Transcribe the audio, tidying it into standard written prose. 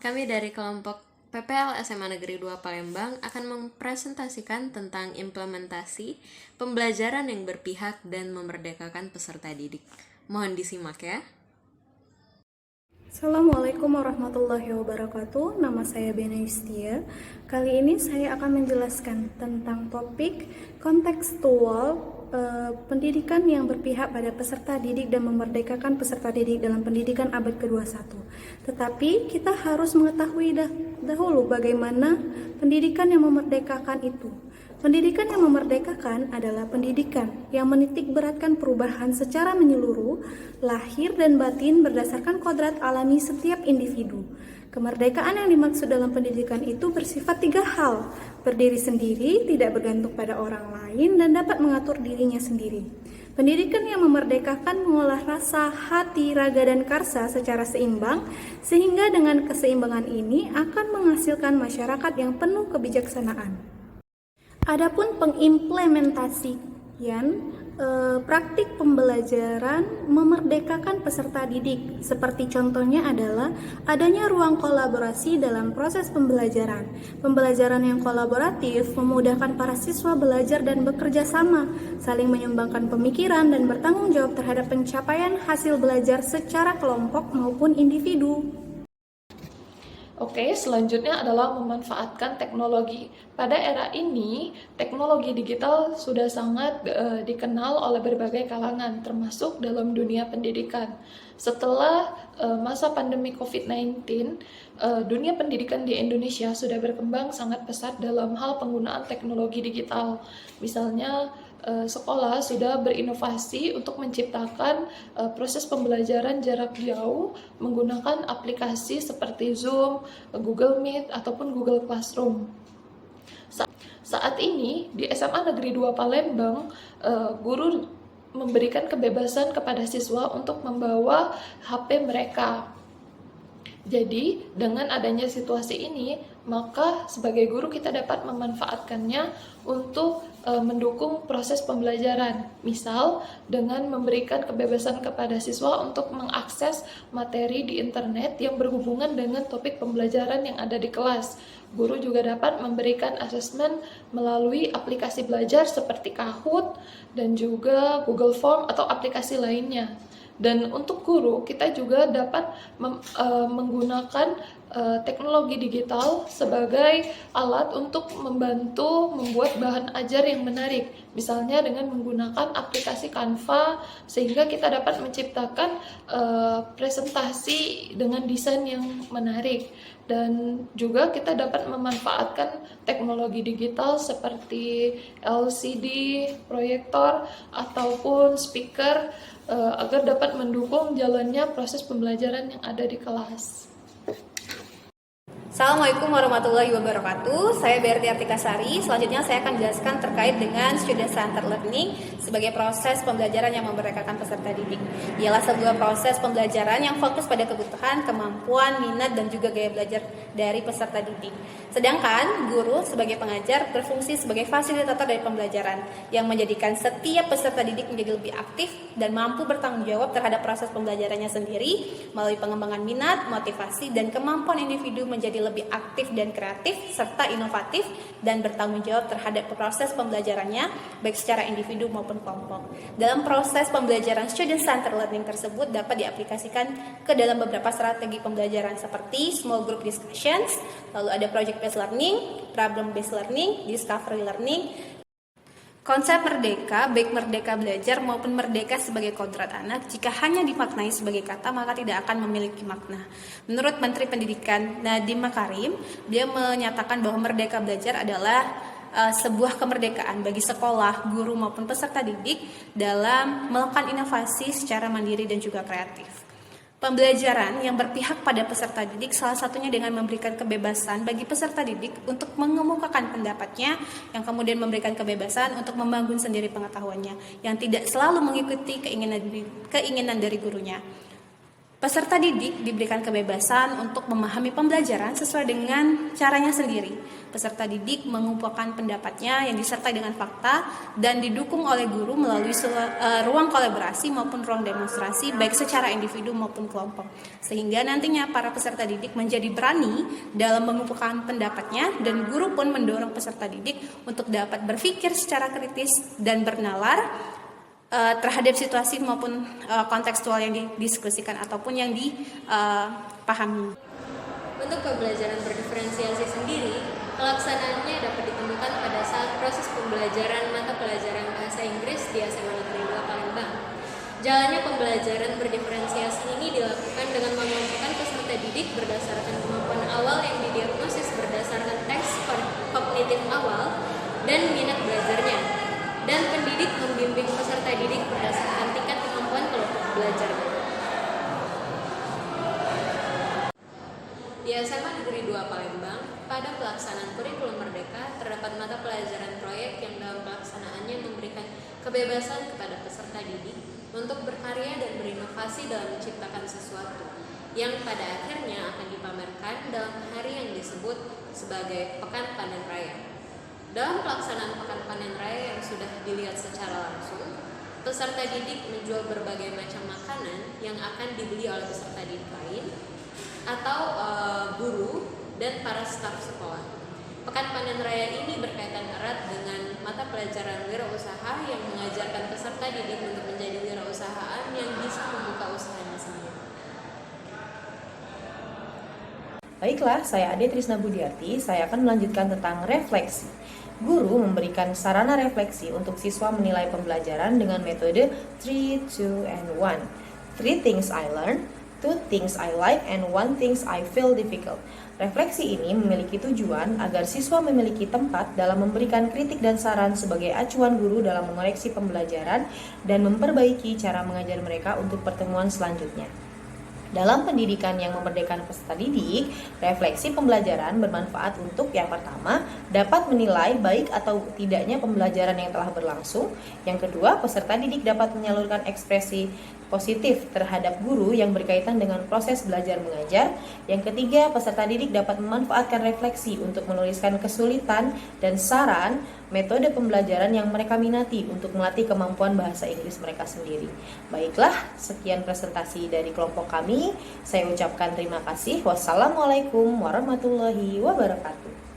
Kami dari kelompok PPL SMA Negeri 2 Palembang akan mempresentasikan tentang implementasi pembelajaran yang berpihak dan memerdekakan peserta didik. Mohon disimak ya. Assalamualaikum warahmatullahi wabarakatuh. Nama saya Bena Yustia. Kali ini saya akan menjelaskan tentang topik kontekstual pendidikan yang berpihak pada peserta didik dan memerdekakan peserta didik dalam pendidikan abad ke-21. Tetapi kita harus mengetahui dahulu bagaimana pendidikan yang memerdekakan itu. Pendidikan yang memerdekakan adalah pendidikan yang menitik beratkan perubahan secara menyeluruh, lahir dan batin berdasarkan kodrat alami setiap individu. Kemerdekaan yang dimaksud dalam pendidikan itu bersifat 3 hal: berdiri sendiri, tidak bergantung pada orang lain, dan dapat mengatur dirinya sendiri. Pendidikan yang memerdekakan mengolah rasa, hati, raga, dan karsa secara seimbang, sehingga dengan keseimbangan ini akan menghasilkan masyarakat yang penuh kebijaksanaan. Adapun pengimplementasian praktik pembelajaran memerdekakan peserta didik, seperti contohnya adalah adanya ruang kolaborasi dalam proses pembelajaran. Pembelajaran yang kolaboratif memudahkan para siswa belajar dan bekerja sama, saling menyumbangkan pemikiran dan bertanggung jawab terhadap pencapaian hasil belajar secara kelompok maupun individu. Oke, selanjutnya adalah memanfaatkan teknologi. Pada era ini, teknologi digital sudah sangat dikenal oleh berbagai kalangan, termasuk dalam dunia pendidikan. Setelah masa pandemi COVID-19, dunia pendidikan di Indonesia sudah berkembang sangat pesat dalam hal penggunaan teknologi digital. Misalnya, sekolah sudah berinovasi untuk menciptakan proses pembelajaran jarak jauh menggunakan aplikasi seperti Zoom, Google Meet, ataupun Google Classroom. Saat ini di SMA Negeri 2 Palembang, guru memberikan kebebasan kepada siswa untuk membawa HP mereka. Jadi, dengan adanya situasi ini, maka sebagai guru kita dapat memanfaatkannya untuk mendukung proses pembelajaran. Misal, dengan memberikan kebebasan kepada siswa untuk mengakses materi di internet yang berhubungan dengan topik pembelajaran yang ada di kelas. Guru juga dapat memberikan asesmen melalui aplikasi belajar seperti Kahoot dan juga Google Form atau aplikasi lainnya. Dan untuk guru, kita juga dapat menggunakan teknologi digital sebagai alat untuk membantu membuat bahan ajar yang menarik. Misalnya dengan menggunakan aplikasi Canva, sehingga kita dapat menciptakan presentasi dengan desain yang menarik. Dan juga kita dapat memanfaatkan teknologi digital seperti LCD, proyektor, ataupun speaker agar dapat mendukung jalannya proses pembelajaran yang ada di kelas. Assalamualaikum warahmatullahi wabarakatuh. Saya Berti Artikasari. Selanjutnya saya akan jelaskan terkait dengan Student Centered Learning sebagai proses pembelajaran yang memerdekakan peserta didik. Ialah sebuah proses pembelajaran yang fokus pada kebutuhan, kemampuan, minat, dan juga gaya belajar dari peserta didik. Sedangkan guru sebagai pengajar berfungsi sebagai fasilitator dari pembelajaran yang menjadikan setiap peserta didik menjadi lebih aktif dan mampu bertanggung jawab terhadap proses pembelajarannya sendiri melalui pengembangan minat, motivasi, dan kemampuan individu menjadi lebih aktif dan kreatif, serta inovatif dan bertanggung jawab terhadap proses pembelajarannya, baik secara individu maupun kelompok. Dalam proses pembelajaran student-centered learning tersebut dapat diaplikasikan ke dalam beberapa strategi pembelajaran seperti small group discussions, lalu ada project-based learning, problem-based learning, discovery learning. Konsep merdeka, baik merdeka belajar maupun merdeka sebagai kodrat anak, jika hanya dimaknai sebagai kata, maka tidak akan memiliki makna. Menurut Menteri Pendidikan Nadiem Makarim, dia menyatakan bahwa merdeka belajar adalah sebuah kemerdekaan bagi sekolah, guru maupun peserta didik dalam melakukan inovasi secara mandiri dan juga kreatif. Pembelajaran yang berpihak pada peserta didik salah satunya dengan memberikan kebebasan bagi peserta didik untuk mengemukakan pendapatnya, yang kemudian memberikan kebebasan untuk membangun sendiri pengetahuannya yang tidak selalu mengikuti keinginan dari gurunya. Peserta didik diberikan kebebasan untuk memahami pembelajaran sesuai dengan caranya sendiri. Peserta didik mengumpulkan pendapatnya yang disertai dengan fakta dan didukung oleh guru melalui ruang kolaborasi maupun ruang demonstrasi baik secara individu maupun kelompok. Sehingga nantinya para peserta didik menjadi berani dalam mengumpulkan pendapatnya dan guru pun mendorong peserta didik untuk dapat berpikir secara kritis dan bernalar terhadap situasi maupun kontekstual yang didiskusikan ataupun yang dipahami. Untuk pembelajaran berdiferensiasi sendiri, pelaksanaannya dapat ditemukan pada saat proses pembelajaran mata pelajaran bahasa Inggris di SMA Negeri 2 Palembang. Jalannya pembelajaran berdiferensiasi ini dilakukan dengan mengelompokkan peserta didik berdasarkan kemampuan awal yang didiagnosis berdasarkan teks kognitif awal dan minat belajarnya. Dan pendidik membimbing peserta didik berdasarkan tingkat kemampuan kelompok belajarnya. Di SMA Negeri 2 Palembang, pada pelaksanaan kurikulum merdeka, terdapat mata pelajaran proyek yang dalam pelaksanaannya memberikan kebebasan kepada peserta didik untuk berkarya dan berinovasi dalam menciptakan sesuatu, yang pada akhirnya akan dipamerkan dalam hari yang disebut sebagai Pekan Panen Raya. Dalam pelaksanaan Pekan Panen Raya yang sudah dilihat secara langsung, peserta didik menjual berbagai macam makanan yang akan dibeli oleh peserta didik lain atau guru dan para staf sekolah. Pekan Panen Raya ini berkaitan erat dengan mata pelajaran wirausaha yang mengajarkan peserta didik untuk menjadi wirausahaan yang bisa membuka usahanya sendiri. Baiklah, saya Ade Trisna Budiarti, saya akan melanjutkan tentang refleksi. Guru memberikan sarana refleksi untuk siswa menilai pembelajaran dengan metode 3, 2, and 1. 3 things I learned, 2 things I like, and 1 things I feel difficult. Refleksi ini memiliki tujuan agar siswa memiliki tempat dalam memberikan kritik dan saran sebagai acuan guru dalam mengoreksi pembelajaran dan memperbaiki cara mengajar mereka untuk pertemuan selanjutnya. Dalam pendidikan yang memerdekakan peserta didik, refleksi pembelajaran bermanfaat untuk yang pertama, dapat menilai baik atau tidaknya pembelajaran yang telah berlangsung. Yang kedua, peserta didik dapat menyalurkan ekspresi positif terhadap guru yang berkaitan dengan proses belajar mengajar. Yang ketiga, peserta didik dapat memanfaatkan refleksi untuk menuliskan kesulitan dan saran metode pembelajaran yang mereka minati untuk melatih kemampuan bahasa Inggris mereka sendiri. Baiklah, sekian presentasi dari kelompok kami. Saya ucapkan terima kasih. Wassalamualaikum warahmatullahi wabarakatuh.